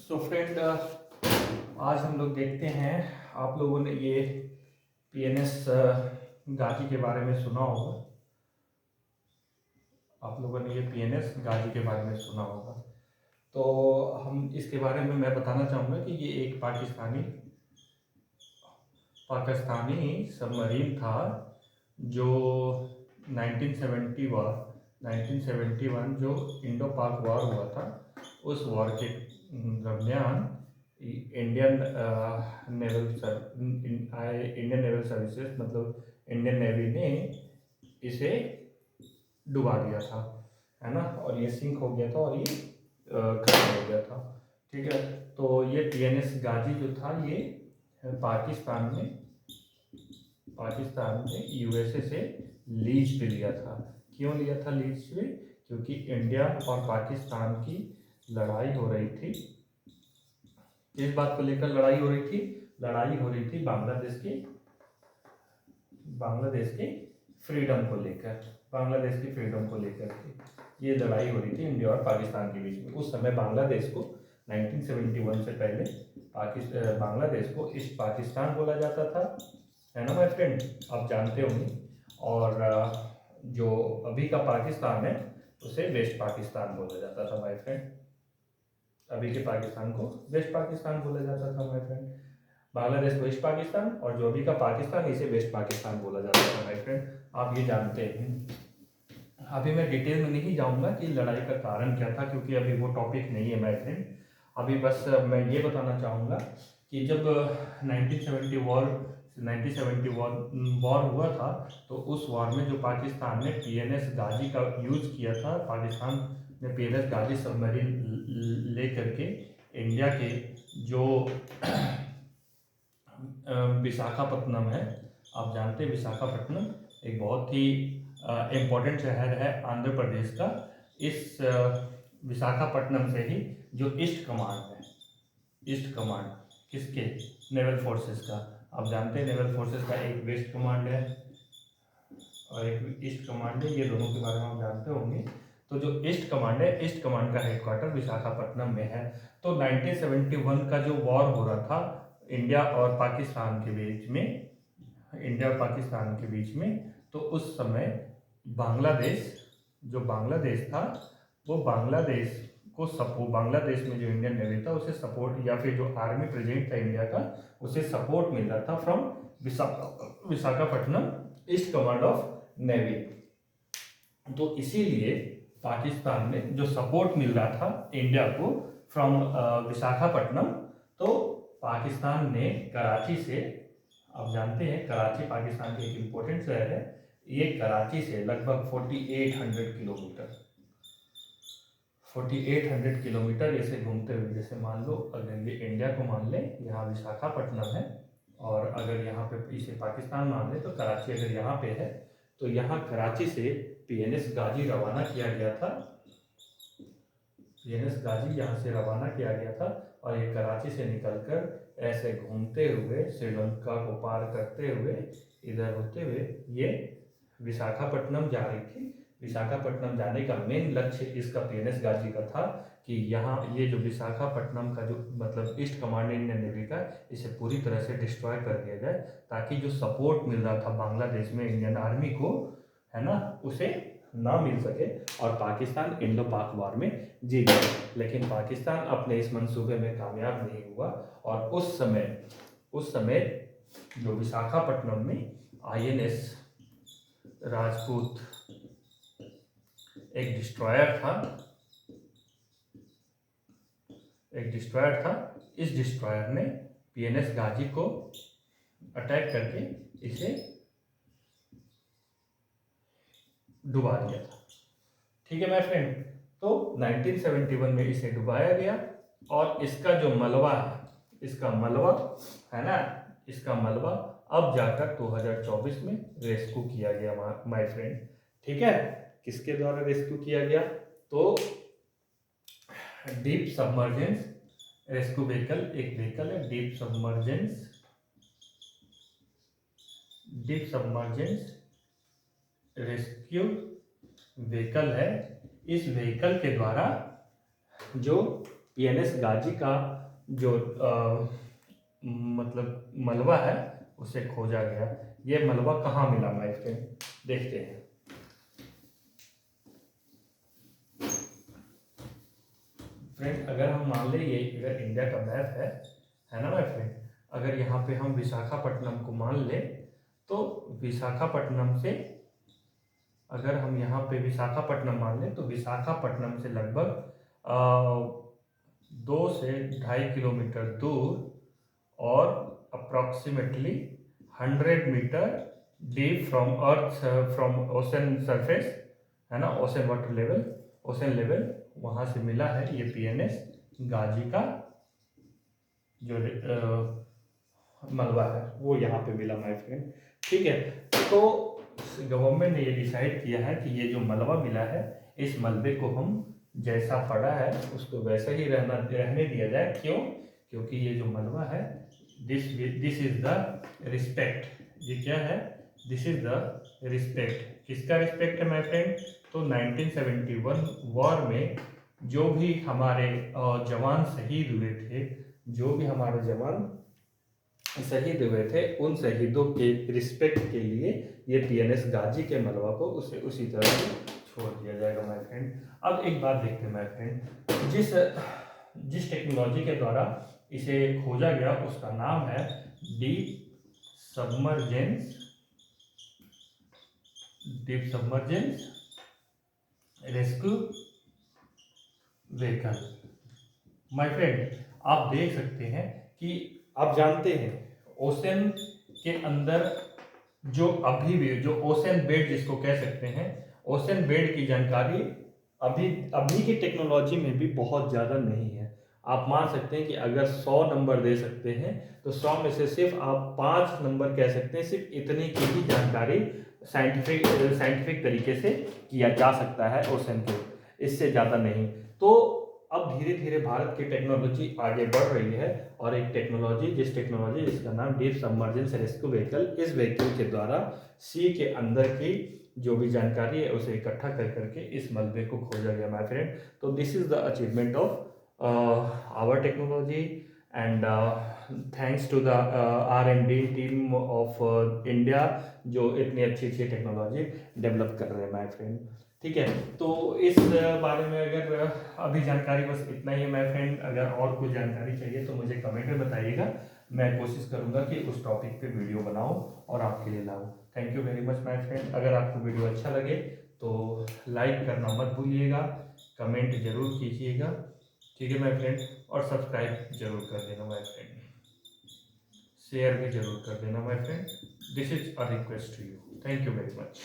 So friend, आज हम लोग देखते हैं। आप लोगों ने ये पीएनएस गाजी के बारे में सुना होगा। आप लोगों ने ये पीएनएस गाजी के बारे में सुना होगा। तो हम इसके बारे में मैं बताना चाहूँगा कि ये एक पाकिस्तानी सबमरीन था जो 1971 जो इंडो पाक वॉर हुआ था, उस वॉर के दरमियान इंडियन नेवल सर्विसेज मतलब इंडियन नेवी ने इसे डुबा दिया था, है ना। और ये सिंक हो गया था और ये खत्म हो गया था। ठीक है, तो ये पीएनएस गाजी जो था ये पाकिस्तान ने यूएसए से लीज पे लिया था। क्यों लिया था लीज पे? क्योंकि इंडिया और पाकिस्तान की लड़ाई हो रही थी। किस बात को लेकर लड़ाई हो रही थी? लड़ाई हो रही थी बांग्लादेश के फ्रीडम को लेकर। बांग्लादेश की फ्रीडम को लेकर ये लड़ाई हो रही थी इंडिया और पाकिस्तान के बीच में। उस समय बांग्लादेश को 1971 से पहले बांग्लादेश को ईस्ट पाकिस्तान बोला जाता था, है ना माय फ्रेंड, आप जानते होंगे। और जो अभी का पाकिस्तान है उसे वेस्ट पाकिस्तान बोला जाता था माय फ्रेंड। अभी के पाकिस्तान को वेस्ट पाकिस्तान बोला जाता था माय फ्रेंड। बांग्लादेश को ईस्ट पाकिस्तान और जो अभी का पाकिस्तान इसे वेस्ट पाकिस्तान बोला जाता था माय फ्रेंड। आप ये जानते हैं। अभी मैं डिटेल में नहीं जाऊंगा कि लड़ाई का कारण क्या था, क्योंकि अभी वो टॉपिक नहीं है माय फ्रेंड। अभी बस मैं ये बताना चाहूँगा कि जब 1970 वॉर हुआ था, तो उस वॉर में जो पाकिस्तान ने पीएनएस गाजी का यूज़ किया था, पाकिस्तान ने पीएनएस गाजी सबमरीन ले करके इंडिया के जो विशाखापट्टनम है, आप जानते हैं विशाखापट्टनम एक बहुत ही इम्पोर्टेंट शहर है आंध्र प्रदेश का। इस विशाखापट्टनम से ही जो ईस्ट कमांड किसके? नेवल फोर्सेस का। आप जानते हैं नेवल फोर्सेस का एक वेस्ट कमांड है और एक ईस्ट कमांड है, ये दोनों के बारे में आप जानते होंगे। तो जो ईस्ट कमांड है, ईस्ट कमांड का हेडक्वार्टर विशाखापट्टनम में है। तो 1971 का जो वॉर हो रहा था इंडिया और पाकिस्तान के बीच में, तो उस समय बांग्लादेश था, वो बांग्लादेश में जो इंडियन नेवी था उसे सपोर्ट, या फिर जो आर्मी प्रेजेंट था इंडिया का, उसे सपोर्ट मिल रहा था from Visakhapatnam east command of navy. तो इसीलिए पाकिस्तान में जो सपोर्ट मिल रहा था इंडिया को फ्रॉम विशाखापट्टनम, तो पाकिस्तान ने कराची से, आप जानते हैं कराची पाकिस्तान की एक इम्पोर्टेंट शहर है, ये कराची से लगभग 4800 किलोमीटर ऐसे घूमते हुए, जैसे मान लो अगर ये इंडिया को मान ले, यहाँ विशाखापट्टनम है, और अगर यहाँ पे इसे पाकिस्तान मान ले तो कराची अगर यहाँ पे है, तो यहाँ कराची से पीएनएस गाजी रवाना किया गया था। यहाँ से रवाना किया गया था और ये कराची से निकलकर ऐसे घूमते हुए श्रीलंका को पार करते हुए इधर होते हुए ये विशाखापट्टनम जा रही थी। विशाखापट्टनम जाने का मेन लक्ष्य इसका पीएनएस गाजी का था कि यहाँ ये जो विशाखापट्टनम का जो मतलब ईस्ट कमांड इंडियन नेवी का, इसे पूरी तरह से डिस्ट्रॉय कर दिया जाए, ताकि जो सपोर्ट मिल रहा था बांग्लादेश में इंडियन आर्मी को, है ना, उसे ना मिल सके और पाकिस्तान इंडो पाक वॉर में जीत गया। लेकिन पाकिस्तान अपने इस मंसूबे में कामयाब नहीं हुआ और उस समय जो विशाखापट्टनम में आईएनएस राजपूत एक डिस्ट्रॉयर था। इस डिस्ट्रॉयर ने पीएनएस गाजी को अटैक करके इसे डुबा दिया था। ठीक है माय फ्रेंड, तो 1971 में इसे डुबाया गया और इसका जो मलबा है, इसका मलबा अब जाकर 2024 में रेस्क्यू किया गया माय फ्रेंड। ठीक है, किसके द्वारा रेस्क्यू किया गया? तो डीप सबमर्जेंस रेस्क्यू व्हीकल, एक व्हीकल है डीप सबमर्जेंस रेस्क्यू व्हीकल है। इस व्हीकल के द्वारा जो पीएनएस गाजी का जो मतलब मलबा है उसे खोजा गया। ये मलबा कहाँ मिला माय फ्रेंड, देखते हैं। फ्रेंड अगर हम मान ले ये अगर इंडिया का मैप है ना माय फ्रेंड, अगर यहाँ पे हम विशाखापट्टनम को मान ले तो विशाखापट्टनम से, अगर हम यहाँ पे विशाखापट्टनम मान लें तो विशाखापट्टनम से लगभग 2 से 2.5 किलोमीटर दूर और approximately 100 metre deep from earth, from ocean surface, है ना, ocean water level, ocean level, वहाँ से मिला है ये पीएनएस गाजी का जो मलबा है वो यहाँ पे मिला माय फ्रेंड। ठीक है, तो गवर्नमेंट ने ये डिसाइड किया है कि ये जो मलबा मिला है इस मलबे को हम जैसा पड़ा है उसको वैसा ही रहने दिया जाए। क्यों? क्योंकि ये जो मलबा है दिस इज द रिस्पेक्ट। ये क्या है? This is the respect. किसका रिस्पेक्ट है माय फ्रेंड? तो 1971 वॉर में जो भी हमारे जवान शहीद हुए थे, जो भी हमारे जवान शहीद हुए थे, उन शहीदों के रिस्पेक्ट के लिए ये पीएनएस गाजी के मलबा को उसे उसी तरह से छोड़ दिया जाएगा माय फ्रेंड। अब एक बात देखते हैं माय फ्रेंड, जिस टेक्नोलॉजी के द्वारा इसे खोजा गया उसका नाम है deep submergence rescue vehicle. My friend आप देख सकते हैं कि आप जानते हैं ओशन के अंदर जो अभी भी जो ओशन बेड जिसको कह सकते हैं, ओशन बेड की जानकारी अभी की टेक्नोलॉजी में भी बहुत ज़्यादा नहीं है। आप मान सकते हैं कि अगर 100 नंबर दे सकते हैं तो 100 में से सिर्फ आप 5 नंबर कह सकते हैं। सिर्फ इतनी की ही जानकारी साइंटिफिक तरीके से किया जा सकता है ओशन के, इससे ज़्यादा नहीं। तो अब धीरे धीरे भारत की टेक्नोलॉजी आगे बढ़ रही है और एक टेक्नोलॉजी जिसका नाम डीप सबमर्जेंस रेस्क्यू व्हीकल, इस व्हीकल के द्वारा सी के अंदर की जो भी जानकारी है उसे इकट्ठा कर करके इस मलबे को खोजा गया माय फ्रेंड। तो this is the achievement of our technology and thanks to the R&D team of India जो इतनी अच्छी टेक्नोलॉजी डेवलप कर रहे हैं माय फ्रेंड। ठीक है, तो इस बारे में अगर अभी जानकारी बस इतना ही है माय फ्रेंड। अगर और कुछ जानकारी चाहिए तो मुझे कमेंट में बताइएगा, मैं कोशिश करूंगा कि उस टॉपिक पे वीडियो बनाऊं और आपके लिए लाऊं। Thank you very much my friend. अगर आपको वीडियो अच्छा लगे तो लाइक करना मत भूलिएगा, कमेंट जरूर कीजिएगा, ठीक है माय फ्रेंड, और सब्सक्राइब जरूर कर देना माय फ्रेंड, शेयर भी जरूर कर देना my friend. This is a request to you. Thank you very much.